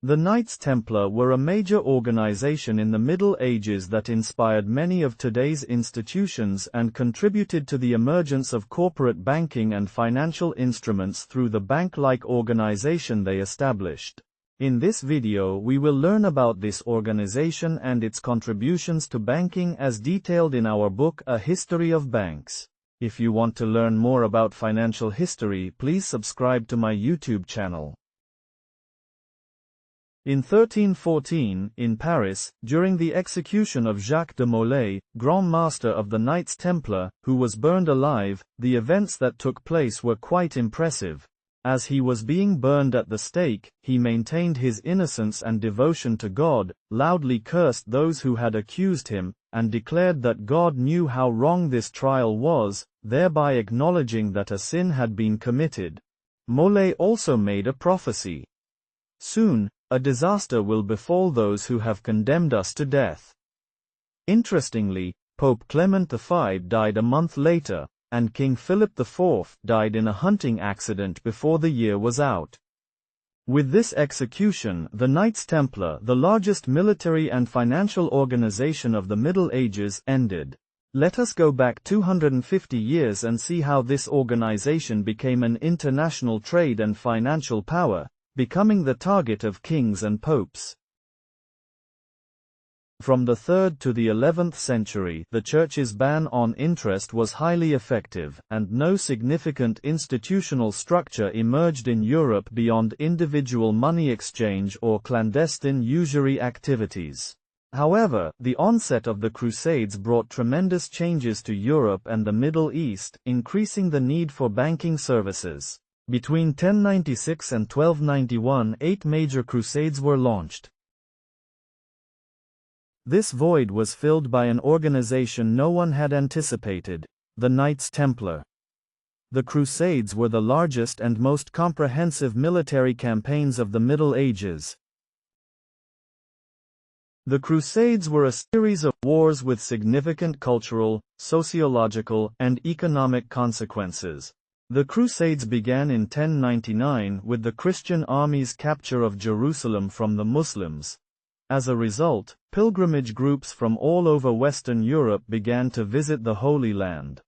The Knights Templar were a major organization in the Middle Ages that inspired many of today's institutions and contributed to the emergence of corporate banking and financial instruments through the bank-like organization they established. In this video we will learn about this organization and its contributions to banking as detailed in our book A History of Banks. If you want to learn more about financial history, please subscribe to my YouTube channel. In 1314, in Paris, during the execution of Jacques de Molay, Grand Master of the Knights Templar, who was burned alive, the events that took place were quite impressive. As he was being burned at the stake, he maintained his innocence and devotion to God, loudly cursed those who had accused him, and declared that God knew how wrong this trial was, thereby acknowledging that a sin had been committed. Molay also made a prophecy. Soon, a disaster will befall those who have condemned us to death. Interestingly, Pope Clement V died a month later, and King Philip IV died in a hunting accident before the year was out. With this execution, the Knights Templar, the largest military and financial organization of the Middle Ages, ended. Let us go back 250 years and see how this organization became an international trade and financial power, becoming the target of kings and popes. From the 3rd to the 11th century, the Church's ban on interest was highly effective, and no significant institutional structure emerged in Europe beyond individual money exchange or clandestine usury activities. However, the onset of the Crusades brought tremendous changes to Europe and the Middle East, increasing the need for banking services. Between 1096 and 1291, 8 major crusades were launched. This void was filled by an organization no one had anticipated, the Knights Templar. The Crusades were the largest and most comprehensive military campaigns of the Middle Ages. The Crusades were a series of wars with significant cultural, sociological, and economic consequences. The Crusades began in 1099 with the Christian army's capture of Jerusalem from the Muslims. As a result, pilgrimage groups from all over Western Europe began to visit the Holy Land.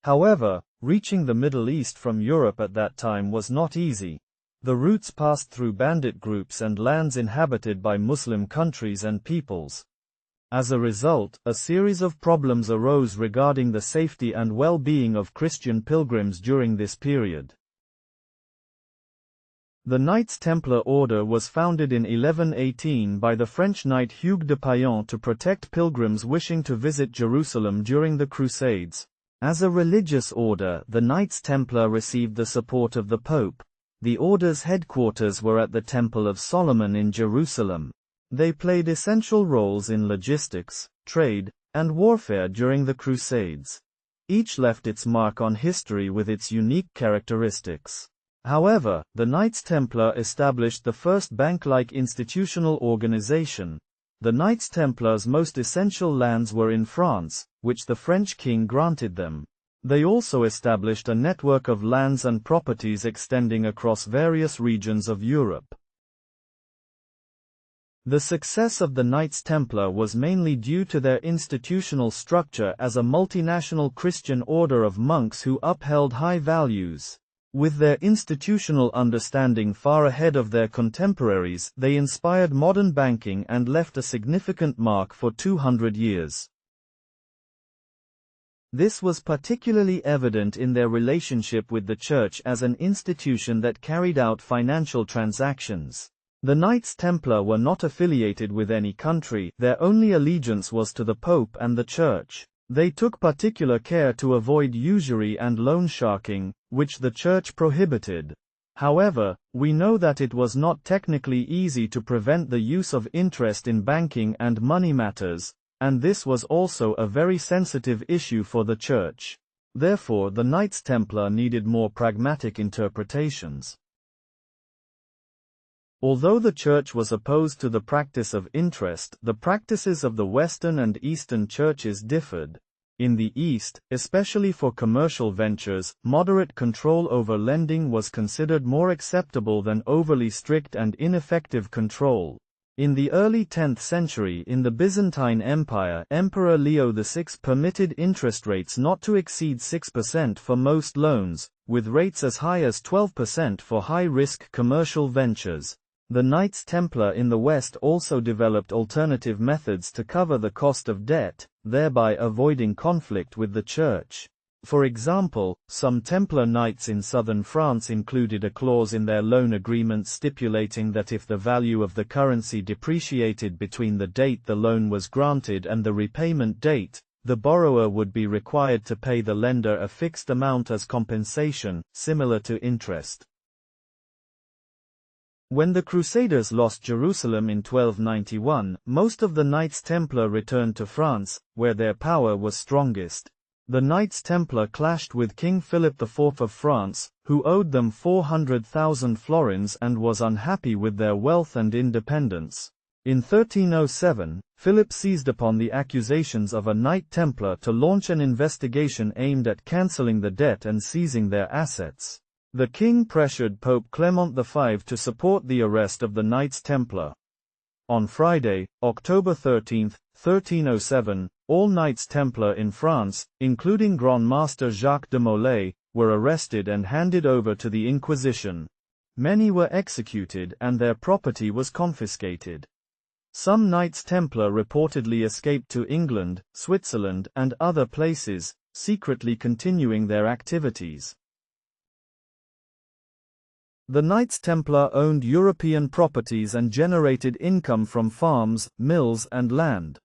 However, reaching the Middle East from Europe at that time was not easy. The routes passed through bandit groups and lands inhabited by Muslim countries and peoples. As a result, a series of problems arose regarding the safety and well-being of Christian pilgrims during this period. The Knights Templar order was founded in 1118 by the French knight Hugues de Payan to protect pilgrims wishing to visit Jerusalem during the Crusades. As a religious order, the Knights Templar received the support of the Pope. The order's headquarters were at the Temple of Solomon in Jerusalem. They played essential roles in logistics, trade, and warfare during the Crusades. Each left its mark on history with its unique characteristics. However, the Knights Templar established the first bank-like institutional organization. The Knights Templars' most essential lands were in France, which the French king granted them. They also established a network of lands and properties extending across various regions of Europe. The success of the Knights Templar was mainly due to their institutional structure as a multinational Christian order of monks who upheld high values. With their institutional understanding far ahead of their contemporaries, they inspired modern banking and left a significant mark for 200 years. This was particularly evident in their relationship with the Church as an institution that carried out financial transactions. The Knights Templar were not affiliated with any country, their only allegiance was to the Pope and the Church. They took particular care to avoid usury and loan sharking, which the Church prohibited. However, we know that it was not technically easy to prevent the use of interest in banking and money matters, and this was also a very sensitive issue for the Church. Therefore, the Knights Templar needed more pragmatic interpretations. Although the Church was opposed to the practice of interest, the practices of the Western and Eastern churches differed. In the East, especially for commercial ventures, moderate control over lending was considered more acceptable than overly strict and ineffective control. In the early 10th century in the Byzantine Empire, Emperor Leo VI permitted interest rates not to exceed 6% for most loans, with rates as high as 12% for high-risk commercial ventures. The Knights Templar in the West also developed alternative methods to cover the cost of debt, thereby avoiding conflict with the Church. For example, some Templar Knights in southern France included a clause in their loan agreements stipulating that if the value of the currency depreciated between the date the loan was granted and the repayment date, the borrower would be required to pay the lender a fixed amount as compensation, similar to interest. When the Crusaders lost Jerusalem in 1291, most of the Knights Templar returned to France, where their power was strongest. The Knights Templar clashed with King Philip IV of France, who owed them 400,000 florins and was unhappy with their wealth and independence. In 1307, Philip seized upon the accusations of a Knight Templar to launch an investigation aimed at cancelling the debt and seizing their assets. The king pressured Pope Clement V to support the arrest of the Knights Templar. On Friday, October 13, 1307, all Knights Templar in France, including Grand Master Jacques de Molay, were arrested and handed over to the Inquisition. Many were executed and their property was confiscated. Some Knights Templar reportedly escaped to England, Switzerland, and other places, secretly continuing their activities. The Knights Templar owned European properties and generated income from farms, mills, and land.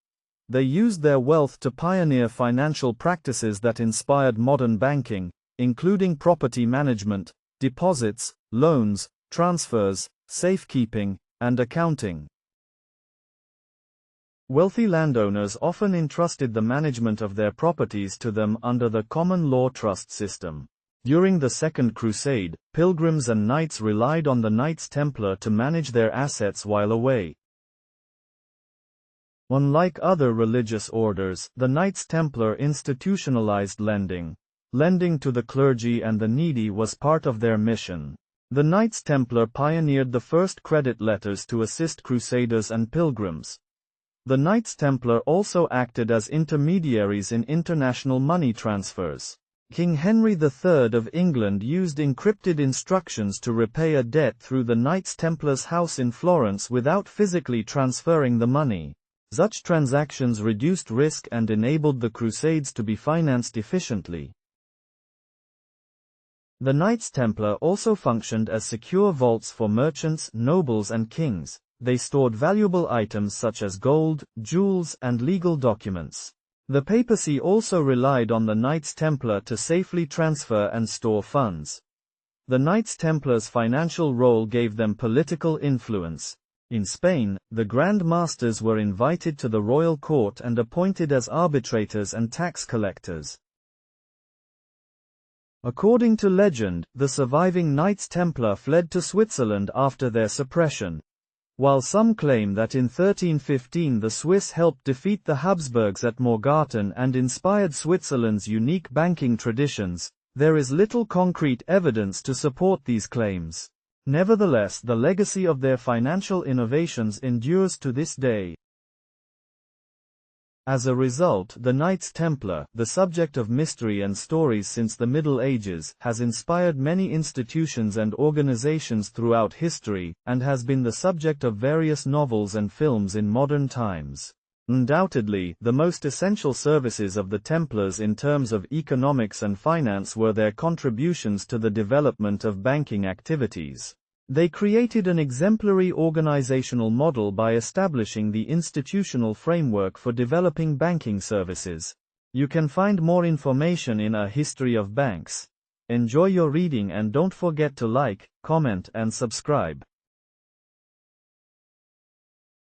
They used their wealth to pioneer financial practices that inspired modern banking, including property management, deposits, loans, transfers, safekeeping, and accounting. Wealthy landowners often entrusted the management of their properties to them under the common law trust system. During the Second Crusade, pilgrims and knights relied on the Knights Templar to manage their assets while away. Unlike other religious orders, the Knights Templar institutionalized lending. Lending to the clergy and the needy was part of their mission. The Knights Templar pioneered the first credit letters to assist crusaders and pilgrims. The Knights Templar also acted as intermediaries in international money transfers. King Henry III of England used encrypted instructions to repay a debt through the Knights Templar's house in Florence without physically transferring the money. Such transactions reduced risk and enabled the Crusades to be financed efficiently. The Knights Templar also functioned as secure vaults for merchants, nobles, and kings. They stored valuable items such as gold, jewels, and legal documents. The papacy also relied on the Knights Templar to safely transfer and store funds. The Knights Templars' financial role gave them political influence. In Spain, the Grand Masters were invited to the royal court and appointed as arbitrators and tax collectors. According to legend, the surviving Knights Templar fled to Switzerland after their suppression. While some claim that in 1315 the Swiss helped defeat the Habsburgs at Morgarten and inspired Switzerland's unique banking traditions, there is little concrete evidence to support these claims. Nevertheless, the legacy of their financial innovations endures to this day. As a result, the Knights Templar, the subject of mystery and stories since the Middle Ages, has inspired many institutions and organizations throughout history, and has been the subject of various novels and films in modern times. Undoubtedly, the most essential services of the Templars in terms of economics and finance were their contributions to the development of banking activities. They created an exemplary organizational model by establishing the institutional framework for developing banking services. You can find more information in A History of Banks. Enjoy your reading and don't forget to like, comment, and subscribe.